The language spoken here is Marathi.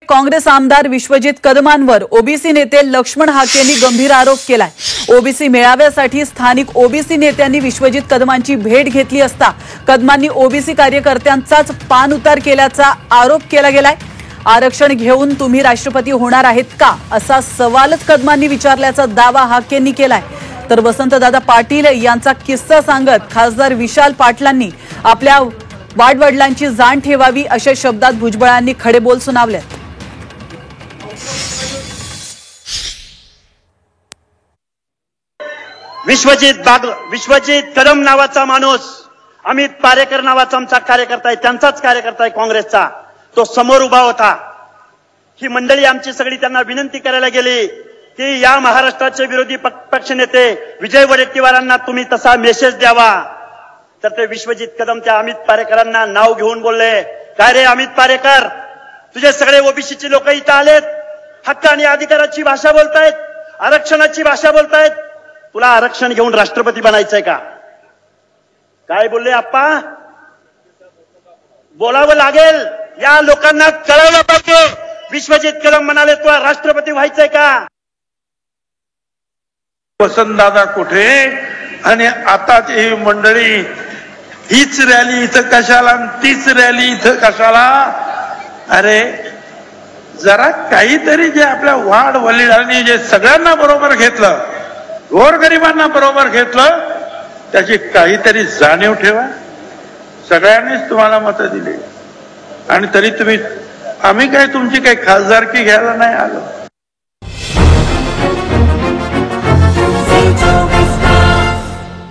काँग्रेस आमदार विश्वजित कदमांवर ओबीसी नेते लक्ष्मण हाके यांनी गंभीर आरोप केलाय। ओबीसी मेळाव्यासाठी स्थानिक ओबीसी नेत्यांनी विश्वजित कदमांची भेट घेतली असता कदमांनी ओबीसी कार्यकर्त्यांचाच पाणउतार केल्याचा आरोप केला गेलाय। आरक्षण घेऊन तुम्ही राष्ट्रपती होणार आहेत का असा सवालच कदमांनी विचारल्याचा दावा हाकेंनी केलाय। तर वसंतदादा पाटील यांचा किस्सा सांगत खासदार विशाल पाटलांनी आपल्या वाडवडिलांची जाण ठेवावी अशा शब्दात भुजबळांनी खडेबोल सुनावले। विश्वजित कदम नावाचा माणूस, अमित पारेकर नावाचा आमचा कार्यकर्ता आहे, त्यांचाच कार्यकर्ता आहे काँग्रेसचा, तो समोर उभा होता। ही मंडळी आमची सगळी त्यांना विनंती करायला गेली की या महाराष्ट्राचे विरोधी पक्षनेते विजय वडेट्टीवारांना तुम्ही तसा मेसेज द्यावा। तर ते विश्वजित कदम त्या अमित पारेकरांना नाव घेऊन बोलले, काय रे अमित पारेकर, तुझे सगळे ओबीसीचे लोक इथं आलेत, हक्क आणि अधिकाराची भाषा बोलतायत, आरक्षणाची भाषा बोलतायत, तुला आरक्षण घेऊन राष्ट्रपती बनायचंय का? काय बोलले आप्पा? बोलावं लागेल, या लोकांना कळवलं पाहिजे। विश्वजित कदम म्हणाले तुला राष्ट्रपती व्हायचंय का? वसंतदादा कुठे आणि आता ही मंडळी हीच रॅली इथं कशाला, तीच रॅली इथं कशाला? अरे जरा काहीतरी जे आपल्या वाड वडिलांनी जे सगळ्यांना बरोबर घेतलं, गोरगरिबांना बरोबर घेतलं, त्याची काहीतरी जाणीव ठेवा। सगळ्यांनीच तुम्हाला मतं दिली आणि तरी तुम्ही, आम्ही काय तुमची काही खासदारकी घ्यायला नाही आलो।